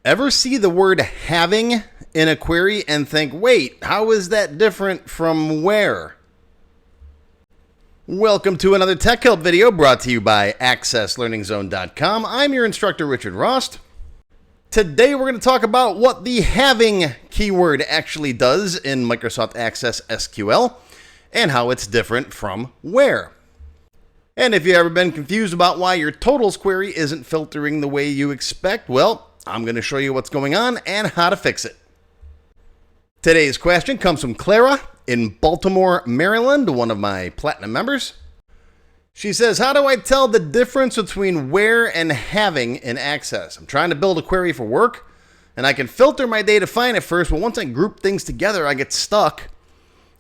Ever see the word having in a query and think, wait, how is that different from where? Welcome to another Tech Help video brought to you by AccessLearningZone.com. I'm your instructor, Richard Rost. Today we're going to talk about what the having keyword actually does in Microsoft Access SQL and how it's different from where. And if you've ever been confused about why your totals query isn't filtering the way you expect, well, I'm going to show you what's going on and how to fix it. Today's question comes from Clara in Baltimore, Maryland, one of my platinum members. She says, how do I tell the difference between where and having in Access? I'm trying to build a query for work, and I can filter my data fine at first, but once I group things together, I get stuck,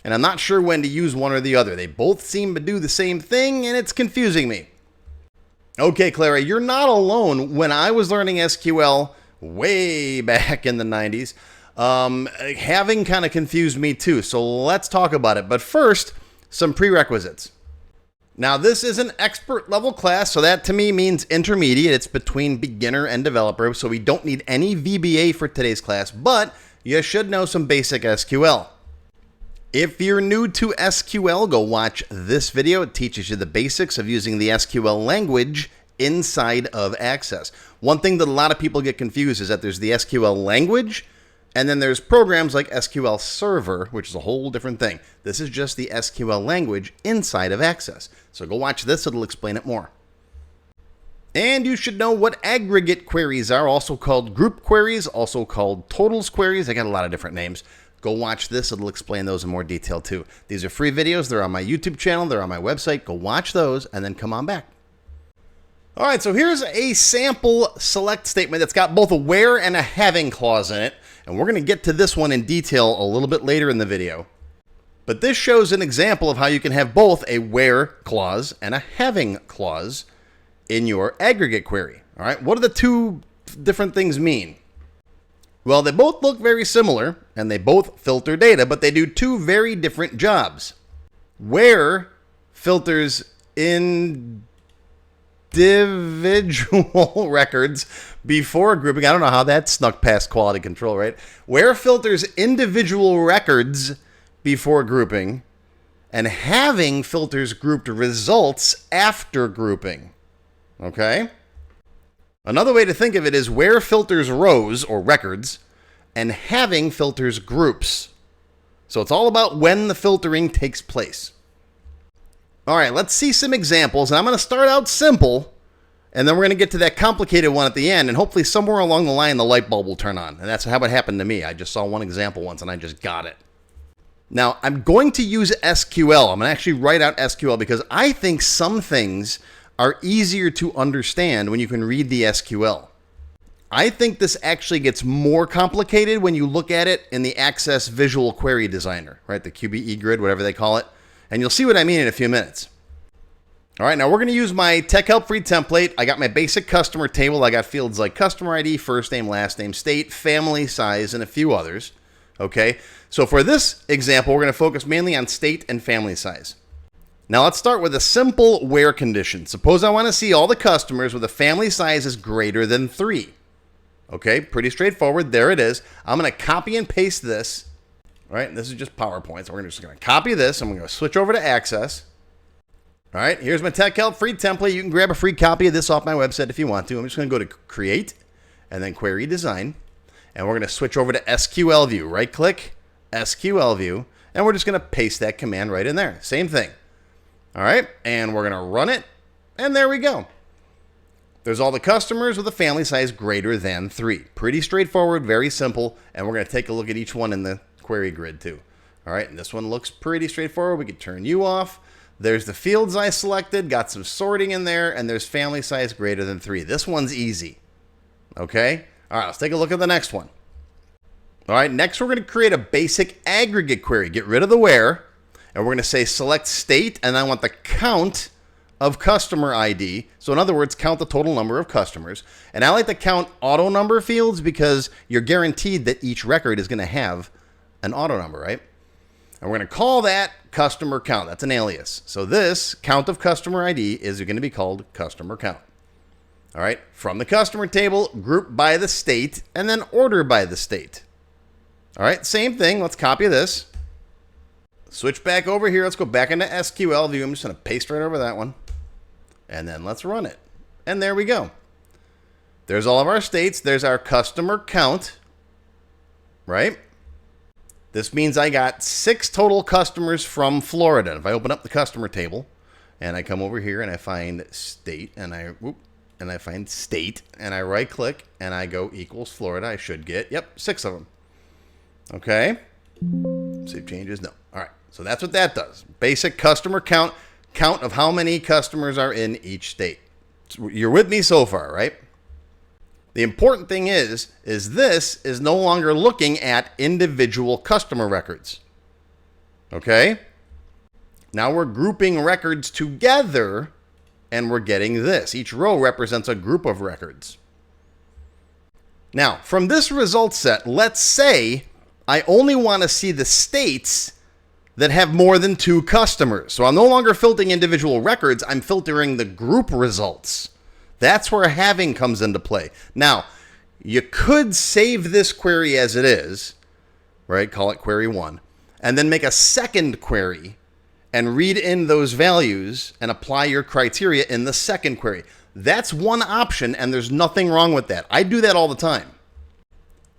and I'm not sure when to use one or the other. They both seem to do the same thing, and it's confusing me. Okay, Clara, you're not alone. When I was learning SQL way back in the 90s, having kind of confused me too. So let's talk about it. But first, some prerequisites. Now, this is an expert level class, so that to me means intermediate. It's between beginner and developer, so we don't need any VBA for today's class, but you should know some basic SQL. If you're new to SQL, go watch this video. It teaches you the basics of using the SQL language inside of Access. One thing that a lot of people get confused is that there's the SQL language, and then there's programs like SQL Server, which is a whole different thing. This is just the SQL language inside of Access. So go watch this, it'll explain it more. And you should know what aggregate queries are, also called group queries, also called totals queries. They got a lot of different names. Go watch this, it'll explain those in more detail too. These are free videos, they're on my YouTube channel, they're on my website. Go watch those and then come on back. All right, so here's a sample select statement that's got both a where and a having clause in it. And we're going to get to this one in detail a little bit later in the video. But this shows an example of how you can have both a where clause and a having clause in your aggregate query. All right, what do the two different things mean? Well, they both look very similar and they both filter data, but they do two very different jobs. Where filters individual records before grouping. I don't know how that snuck past quality control, right? Where filters individual records before grouping, and having filters grouped results after grouping. Okay? Another way to think of it is where filters rows or records, and having filters groups. So it's all about when the filtering takes place. All right, let's see some examples. And I'm going to start out simple, and then we're going to get to that complicated one at the end, and hopefully somewhere along the line the light bulb will turn on. And that's how it happened to me. I just saw one example once, and I just got it. Now, I'm going to use SQL. I'm going to actually write out SQL because I think some things are easier to understand when you can read the SQL. I think this actually gets more complicated when you look at it in the Access Visual Query Designer, right? The QBE grid, whatever they call it. And you'll see what I mean in a few minutes. All right, now we're going to use my Tech Help free template. I got my basic customer table. I got fields like customer ID, first name, last name, state, family size, and a few others. Okay, so for this example, we're going to focus mainly on state and family size. Now let's start with a simple where condition. Suppose I want to see all the customers with a family size is greater than 3. Okay, pretty straightforward. There it is. I'm going to copy and paste this. All right, this is just PowerPoint, so we're just going to copy this. I'm going to switch over to Access. All right, here's my Tech Help free template. You can grab a free copy of this off my website if you want to. I'm just going to go to Create and then Query Design. And we're going to switch over to SQL View. Right-click, SQL View, and we're just going to paste that command right in there. Same thing. All right, and we're going to run it, and there we go. There's all the customers with a family size greater than 3. Pretty straightforward, very simple, and we're going to take a look at each one in the query grid too. All right, and this one looks pretty straightforward. We could turn you off. There's the fields I selected, got some sorting in there, and there's family size greater than 3. This one's easy. Okay? All right, let's take a look at the next one. All right, next we're going to create a basic aggregate query. Get rid of the where, and we're going to say select state, and I want the count of customer ID. So in other words, count the total number of customers. And I like to count auto number fields because you're guaranteed that each record is going to have an auto number, right? And we're going to call that customer count. That's an alias. So this count of customer ID is going to be called customer count. All right, from the customer table, group by the state, and then order by the state. All right, same thing. Let's copy this. Switch back over here. Let's go back into SQL view. I'm just going to paste right over that one. And then let's run it. And there we go. There's all of our states. There's our customer count, right? This means I got 6 total customers from Florida. If I open up the customer table and I come over here and I find state and I find state and I right click and I go equals Florida, I should get, 6 of them. Okay. Save changes. No. All right. So that's what that does. Basic customer count of how many customers are in each state. You're with me so far, right? The important thing is this is no longer looking at individual customer records. Okay? Now we're grouping records together and we're getting this. Each row represents a group of records. Now, from this result set, let's say I only want to see the states that have more than 2 customers. So I'm no longer filtering individual records. I'm filtering the group results. That's where having comes into play. Now, you could save this query as it is, right? Call it query 1, and then make a second query and read in those values and apply your criteria in the second query. That's one option, and there's nothing wrong with that. I do that all the time.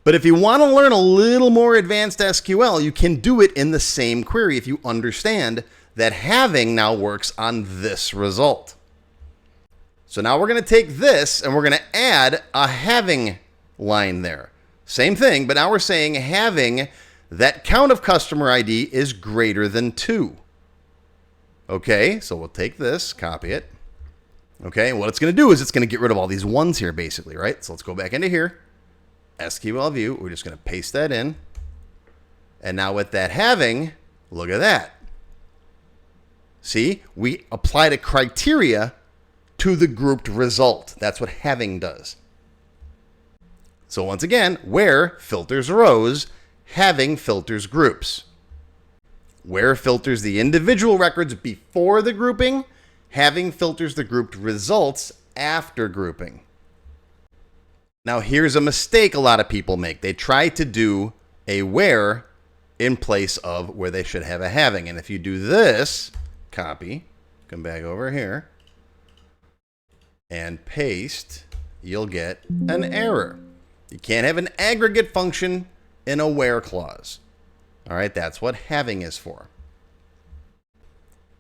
But if you want to learn a little more advanced SQL, you can do it in the same query if you understand that having now works on this result. So now we're going to take this and we're going to add a having line there. Same thing, but now we're saying having that count of customer ID is greater than 2. Okay, so we'll take this, copy it. Okay, and what it's going to do is it's going to get rid of all these ones here basically, right? So let's go back into here. SQL view, we're just going to paste that in. And now with that having, look at that. See, we applied a criteria to the grouped result. That's what having does. So once again, where filters rows, having filters groups. Where filters the individual records before the grouping, having filters the grouped results after grouping. Now here's a mistake a lot of people make. They try to do a where in place of where they should have a having. And if you do this, copy, come back over here, and paste, you'll get an error. You can't have an aggregate function in a where clause. All right, that's what having is for.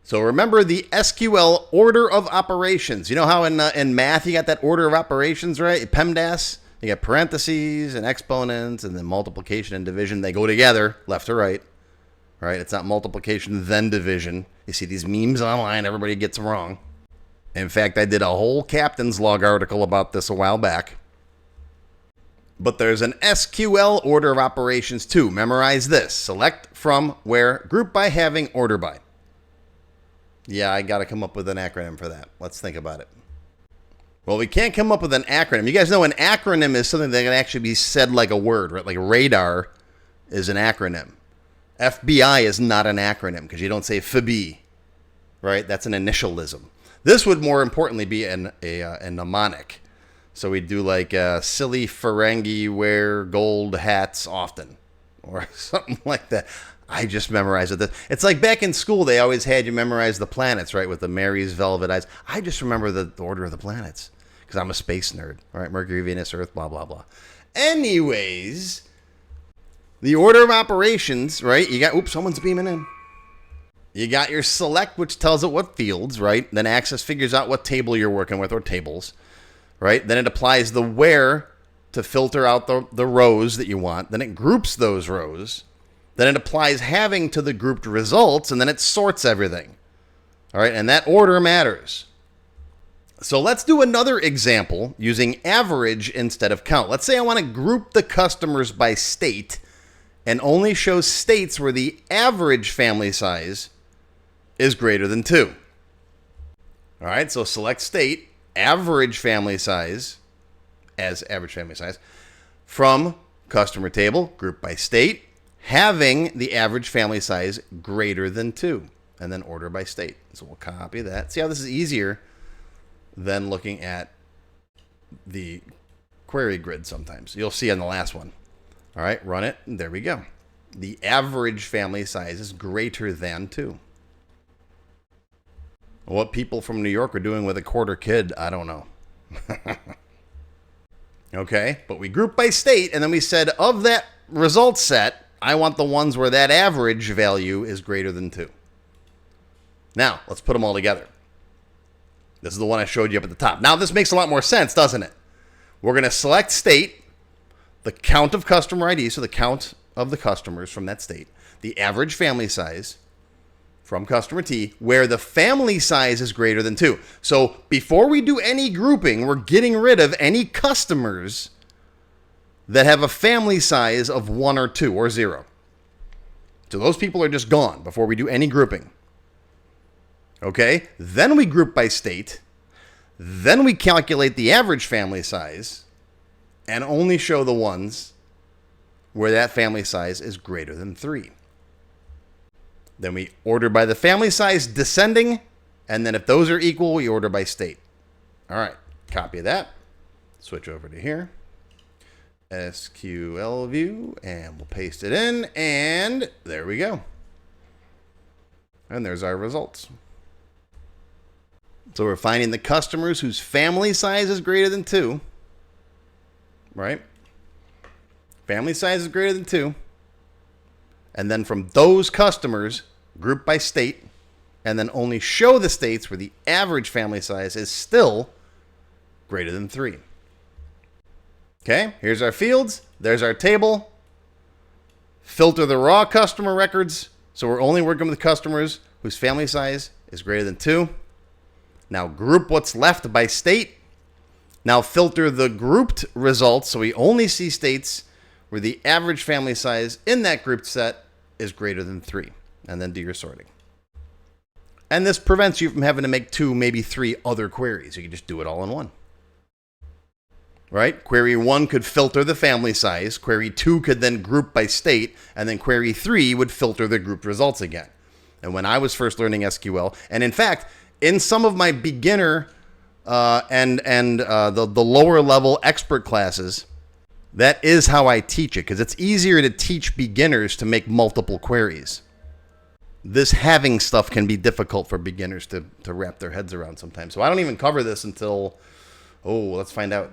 So remember the SQL order of operations. You know how in math you got that order of operations, right? PEMDAS, you got parentheses and exponents and then multiplication and division. They go together, left to right. Right? It's not multiplication then division. You see these memes online, everybody gets them wrong. In fact, I did a whole captain's log article about this a while back. But there's an SQL order of operations too. Memorize this. Select from, where, group by, having, order by. Yeah, I got to come up with an acronym for that. Let's think about it. Well, we can't come up with an acronym. You guys know an acronym is something that can actually be said like a word, right? Like radar is an acronym. FBI is not an acronym because you don't say FB, right? That's an initialism. This would more importantly be a mnemonic. So we'd do like silly Ferengi wear gold hats often or something like that. I just memorized it. It's like back in school, they always had you memorize the planets, right? With the Mary's velvet eyes. I just remember the order of the planets because I'm a space nerd, all right? Mercury, Venus, Earth, blah, blah, blah. Anyways, the order of operations, right? You got, oops, someone's beaming in. You got your select, which tells it what fields, right? Then Access figures out what table you're working with or tables, right? Then it applies the where to filter out the rows that you want. Then it groups those rows. Then it applies having to the grouped results, and then it sorts everything. All right, and that order matters. So let's do another example using average instead of count. Let's say I want to group the customers by state and only show states where the average family size is greater than 2. All right, so select state, average family size as average family size from customer table, group by state, having the average family size greater than 2, and then order by state. So we'll copy that. See how this is easier than looking at the query grid sometimes. You'll see on the last one. All right, run it, and there we go. The average family size is greater than 2. What people from New York are doing with a quarter kid, I don't know. Okay, but we grouped by state, and then we said, of that result set, I want the ones where that average value is greater than 2. Now, let's put them all together. This is the one I showed you up at the top. Now, this makes a lot more sense, doesn't it? We're going to select state, the count of customer IDs, so the count of the customers from that state, the average family size from customer T, where the family size is greater than 2. So before we do any grouping, we're getting rid of any customers that have a family size of 1 or 2 or 0. So those people are just gone before we do any grouping. Okay, then we group by state. Then we calculate the average family size and only show the ones where that family size is greater than 3. Then we order by the family size descending, and then if those are equal, we order by state. All right, copy that. Switch over to here. SQL view, and we'll paste it in, and there we go. And there's our results. So we're finding the customers whose family size is greater than 2, right? Family size is greater than 2. And then from those customers, group by state, and then only show the states where the average family size is still greater than 3. Okay, here's our fields. There's our table. Filter the raw customer records. So we're only working with customers whose family size is greater than 2. Now group what's left by state. Now filter the grouped results so we only see states where the average family size in that grouped set is greater than 3. And then do your sorting. And this prevents you from having to make 2, maybe 3 other queries. You can just do it all in one. Right? Query 1 could filter the family size. Query 2 could then group by state. And then query 3 would filter the grouped results again. And when I was first learning SQL, and in fact, in some of my beginner and the lower level expert classes, that is how I teach it, because it's easier to teach beginners to make multiple queries. This having stuff can be difficult for beginners to wrap their heads around sometimes. So I don't even cover this until, let's find out.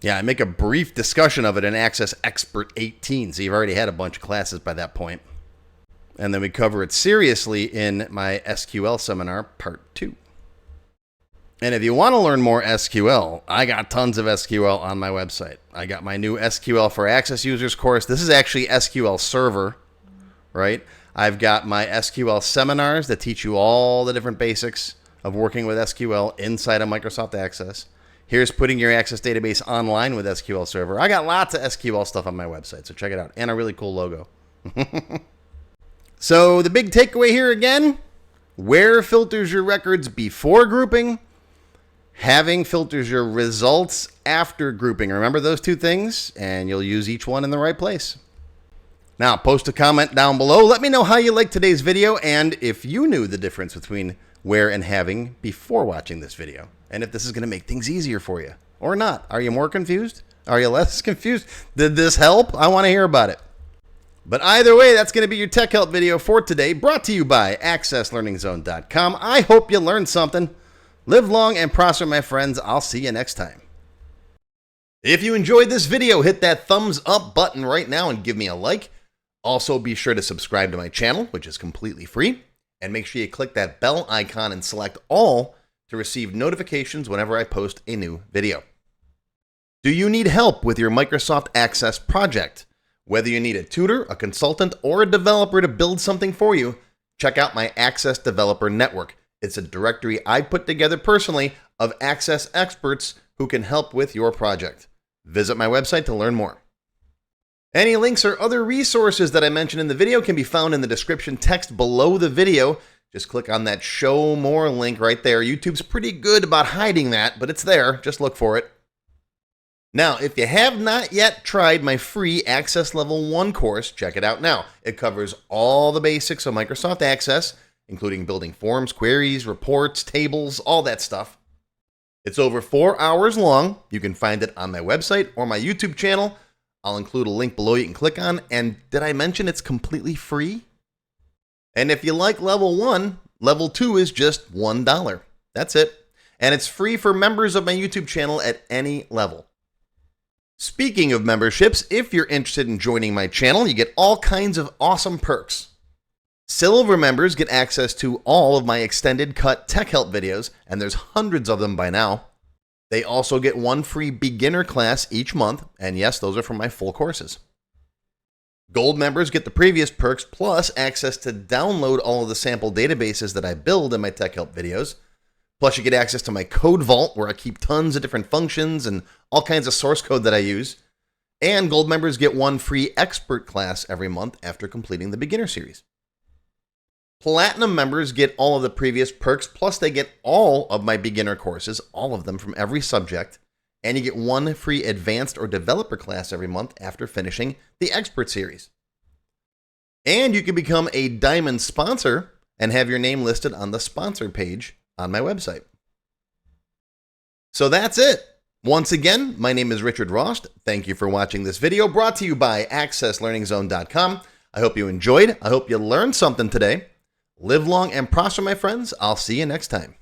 Yeah, I make a brief discussion of it in Access Expert 18, so you've already had a bunch of classes by that point. And then we cover it seriously in my SQL seminar, part 2. And if you want to learn more SQL, I got tons of SQL on my website. I got my new SQL for Access users course. This is actually SQL Server, right? I've got my SQL seminars that teach you all the different basics of working with SQL inside of Microsoft Access. Here's putting your Access database online with SQL Server. I got lots of SQL stuff on my website, so check it out. And a really cool logo. So the big takeaway here again, where filters your records before grouping, having filters your results after grouping. Remember those 2 things, and you'll use each one in the right place. Now, post a comment down below. Let me know how you liked today's video, and if you knew the difference between where and having before watching this video, and if this is going to make things easier for you or not. Are you more confused? Are you less confused? Did this help? I want to hear about it. But either way, that's going to be your Tech Help video for today, brought to you by AccessLearningZone.com. I hope you learned something. Live long and prosper, my friends. I'll see you next time. If you enjoyed this video, hit that thumbs up button right now and give me a like. Also, be sure to subscribe to my channel, which is completely free. And make sure you click that bell icon and select all to receive notifications whenever I post a new video. Do you need help with your Microsoft Access project? Whether you need a tutor, a consultant, or a developer to build something for you, check out my Access Developer Network. It's a directory I put together personally of Access experts who can help with your project. Visit my website to learn more. Any links or other resources that I mentioned in the video can be found in the description text below the video. Just click on that Show More link right there. YouTube's pretty good about hiding that, but it's there. Just look for it. Now, if you have not yet tried my free Access Level 1 course, check it out now. It covers all the basics of Microsoft Access, including building forms, queries, reports, tables, all that stuff. It's over 4 hours long. You can find it on my website or my YouTube channel. I'll include a link below you can click on. And did I mention it's completely free? And if you like level 1, level 2 is just $1. That's it. And it's free for members of my YouTube channel at any level. Speaking of memberships, if you're interested in joining my channel, you get all kinds of awesome perks. Silver members get access to all of my extended cut tech help videos, and there's hundreds of them by now. They also get one free beginner class each month, and yes, those are for my full courses. Gold members get the previous perks plus access to download all of the sample databases that I build in my tech help videos. Plus, you get access to my code vault where I keep tons of different functions and all kinds of source code that I use. And gold members get one free expert class every month after completing the beginner series. Platinum members get all of the previous perks, plus they get all of my beginner courses, all of them from every subject. And you get one free advanced or developer class every month after finishing the expert series. And you can become a diamond sponsor and have your name listed on the sponsor page on my website. So that's it. Once again, my name is Richard Rost. Thank you for watching this video brought to you by AccessLearningZone.com. I hope you enjoyed. I hope you learned something today. Live long and prosper, my friends. I'll see you next time.